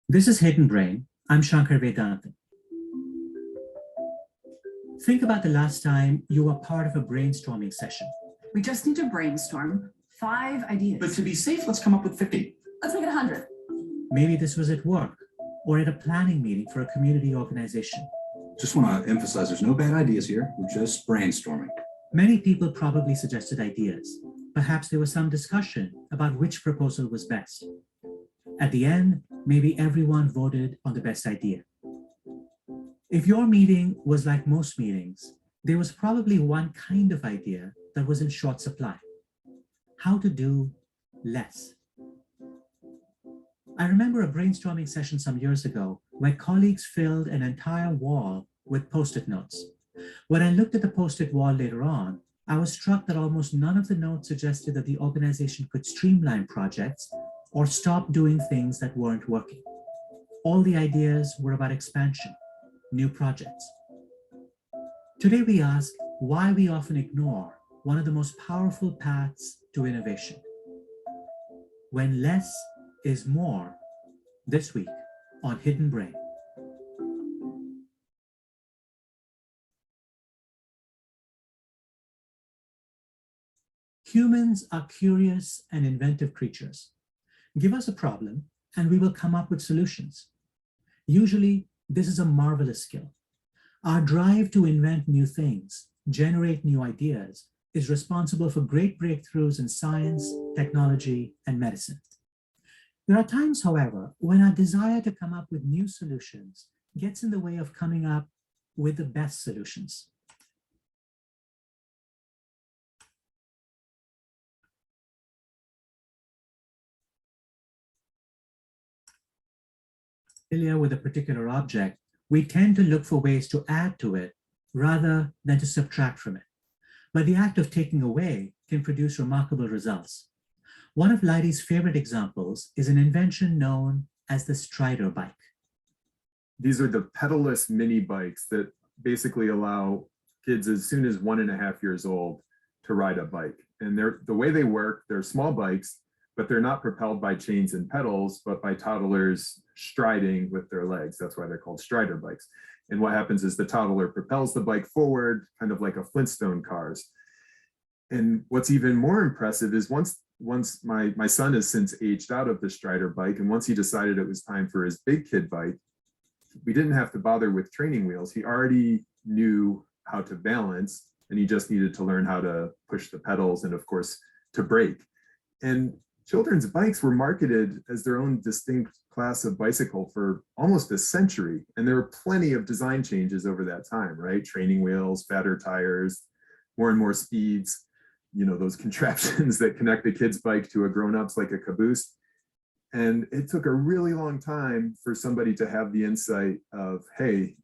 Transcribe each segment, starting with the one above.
This is Hidden Brain. I'm Shankar Vedantam. Think about the last time you were part of a brainstorming session. We just need to brainstorm 5 ideas. But to be safe, let's come up with 50. Let's make it 100. Maybe this was at work or at a planning meeting for a community organization. Just want to emphasize there's no bad ideas here. We're just brainstorming. Many people probably suggested ideas. Perhaps there was some discussion about which proposal was best. At the end, maybe everyone voted on the best idea. If your meeting was like most meetings, there was probably one kind of idea that was in short supply: how to do less. I remember a brainstorming session some years ago where colleagues filled an entire wall with Post-it notes. When I looked at the Post-it wall later on, I was struck that almost none of the notes suggested that the organization could streamline projects or stop doing things that weren't working. All the ideas were about expansion, new projects. Today we ask why we often ignore one of the most powerful paths to innovation. When less is more, this week on Hidden Brain. Humans are curious and inventive creatures. Give us a problem and we will come up with solutions. Usually, this is a marvelous skill. Our drive to invent new things, generate new ideas, is responsible for great breakthroughs in science, technology, and medicine. There are times, however, when our desire to come up with new solutions gets in the way of coming up with the best solutions. Familiar with a particular object, we tend to look for ways to add to it rather than to subtract from it. But the act of taking away can produce remarkable results. One of Leidy's favorite examples is an invention known as the Strider bike. These are the pedalless mini bikes that basically allow kids as soon as 1.5 years old to ride a bike. And the way they work, they're small bikes, but they're not propelled by chains and pedals, but by toddlers striding with their legs. That's why they're called Strider bikes. And what happens is the toddler propels the bike forward, kind of like a Flintstone cars. And what's even more impressive is once my son has since aged out of the Strider bike, and once he decided it was time for his big kid bike, we didn't have to bother with training wheels. He already knew how to balance, and he just needed to learn how to push the pedals and, of course, to brake. And children's bikes were marketed as their own distinct class of bicycle for almost a century. And there were plenty of design changes over that time, right? Training wheels, fatter tires, more and more speeds, those contraptions that connect a kid's bike to a grown-up's like a caboose. And it took a really long time for somebody to have the insight of, hey,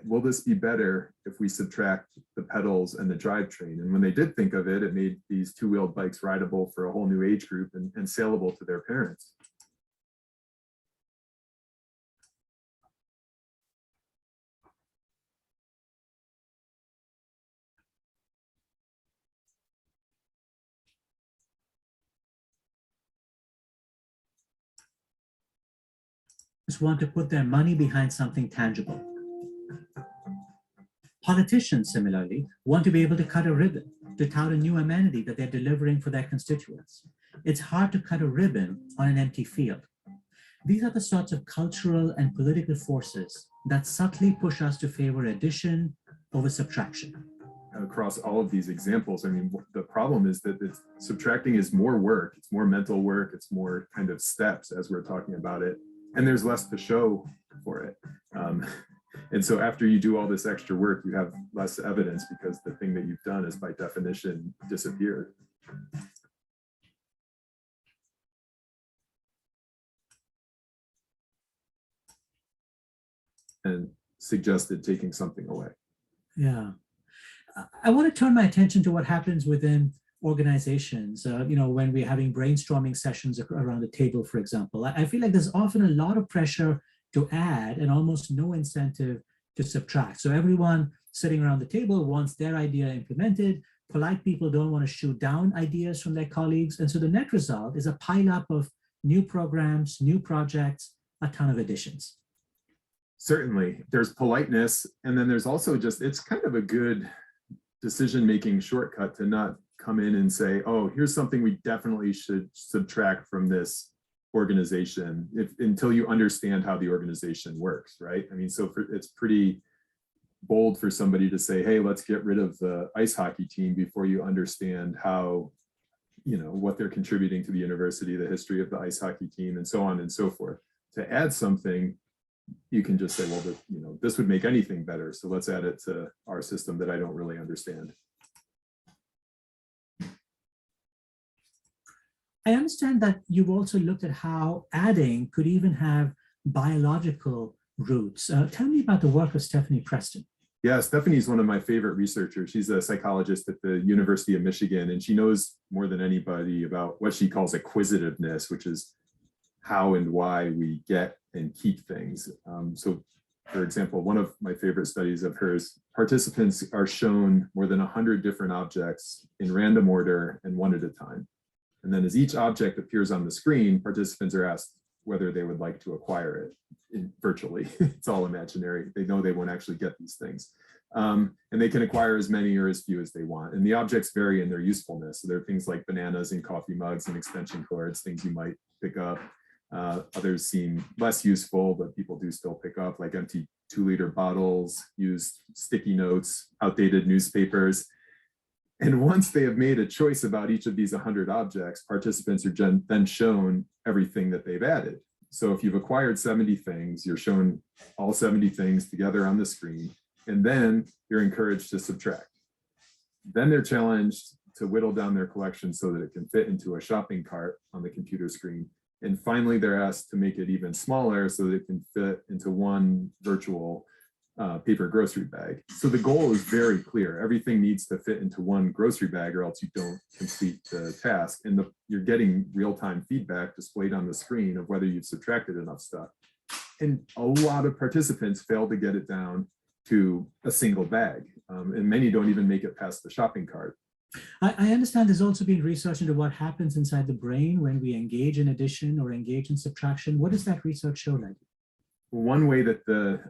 will this be better if we subtract the pedals and the drivetrain? And when they did think of it, it made these two-wheeled bikes rideable for a whole new age group and saleable to their parents. Just want to put their money behind something tangible. Politicians, similarly, want to be able to cut a ribbon to tout a new amenity that they're delivering for their constituents. It's hard to cut a ribbon on an empty field. These are the sorts of cultural and political forces that subtly push us to favor addition over subtraction. Across all of these examples, the problem is that subtracting is more work, it's more mental work, it's more kind of steps as we're talking about it, and there's less to show for it. And so after you do all this extra work, you have less evidence because the thing that you've done is by definition disappeared. And suggested taking something away. Yeah. I want to turn my attention to what happens within organizations, when we're having brainstorming sessions around the table, for example. I feel like there's often a lot of pressure to add and almost no incentive to subtract. So everyone sitting around the table wants their idea implemented. Polite people don't want to shoot down ideas from their colleagues. And so the net result is a pileup of new programs, new projects, a ton of additions? Certainly, there's politeness, and then there's also just, it's kind of a good decision-making shortcut to not come in and say, oh, here's something we definitely should subtract from this organization until you understand how the organization works, right? I mean, so it's pretty bold for somebody to say, hey, let's get rid of the ice hockey team before you understand how, what they're contributing to the university, the history of the ice hockey team, and so on and so forth. To add something, you can just say, well, this would make anything better, so let's add it to our system that I don't really understand. I understand that you've also looked at how adding could even have biological roots. Tell me about the work of Stephanie Preston. Yeah, Stephanie's one of my favorite researchers. She's a psychologist at the University of Michigan, and she knows more than anybody about what she calls acquisitiveness, which is how and why we get and keep things. So, for example, one of my favorite studies of hers, participants are shown more than 100 different objects in random order and one at a time. And then as each object appears on the screen, participants are asked whether they would like to acquire it virtually. It's all imaginary. They know they won't actually get these things. And they can acquire as many or as few as they want. And the objects vary in their usefulness. So there are things like bananas and coffee mugs and extension cords, things you might pick up. Others seem less useful, but people do still pick up, like empty 2-liter bottles, used sticky notes, outdated newspapers. And once they have made a choice about each of these 100 objects, participants are then shown everything that they've added. So if you've acquired 70 things, you're shown all 70 things together on the screen, and then you're encouraged to subtract. Then they're challenged to whittle down their collection so that it can fit into a shopping cart on the computer screen. And finally, they're asked to make it even smaller so that it can fit into one virtual paper grocery bag. So the goal is very clear. Everything needs to fit into one grocery bag or else you don't complete the task. And you're getting real-time feedback displayed on the screen of whether you've subtracted enough stuff. And a lot of participants fail to get it down to a single bag. And many don't even make it past the shopping cart. I understand there's also been research into what happens inside the brain when we engage in addition or engage in subtraction. What does that research show, like? One way that the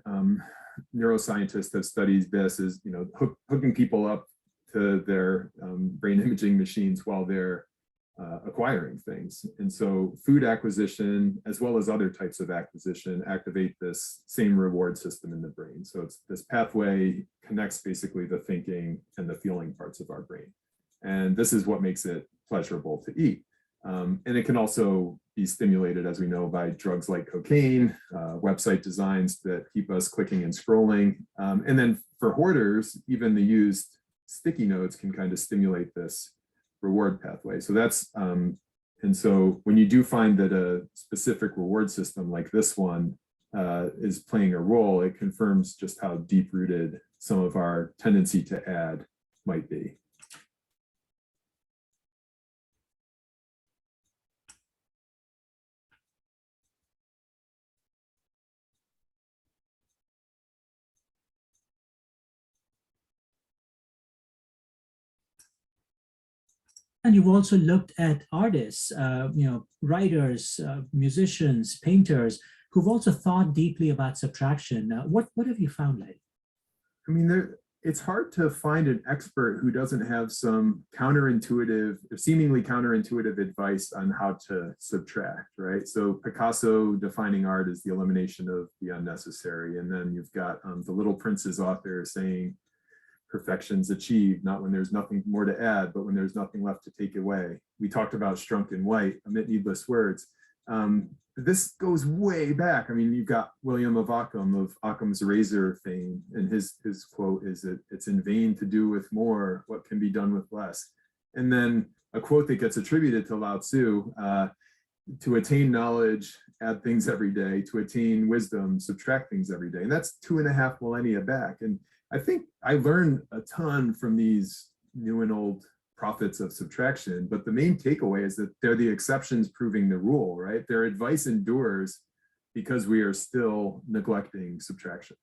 neuroscientists have studied this is, hooking people up to their brain imaging machines while they're acquiring things. And so food acquisition, as well as other types of acquisition, activate this same reward system in the brain. So it's this pathway connects basically the thinking and the feeling parts of our brain. And this is what makes it pleasurable to eat. And it can also be stimulated, as we know, by drugs like cocaine, website designs that keep us clicking and scrolling. And then for hoarders, even the used sticky notes can kind of stimulate this reward pathway. So that's, and so when you do find that a specific reward system like this one is playing a role, it confirms just how deep-rooted some of our tendency to add might be. And you've also looked at artists, writers, musicians, painters, who've also thought deeply about subtraction. What have you found, like? I mean, it's hard to find an expert who doesn't have some counterintuitive, seemingly counterintuitive advice on how to subtract, right? So Picasso defining art as the elimination of the unnecessary. And then you've got the Little Prince's author saying, perfection's achieved, not when there's nothing more to add, but when there's nothing left to take away. We talked about Strunk and White, omit needless words. This goes way back. I mean, you've got William of Ockham of Occam's razor fame, and his quote is that it's in vain to do with more what can be done with less. And then a quote that gets attributed to Lao Tzu, to attain knowledge, add things every day, to attain wisdom, subtract things every day. And that's 2.5 millennia back. And I think I learned a ton from these new and old prophets of subtraction, but the main takeaway is that they're the exceptions proving the rule, right? Their advice endures because we are still neglecting subtraction.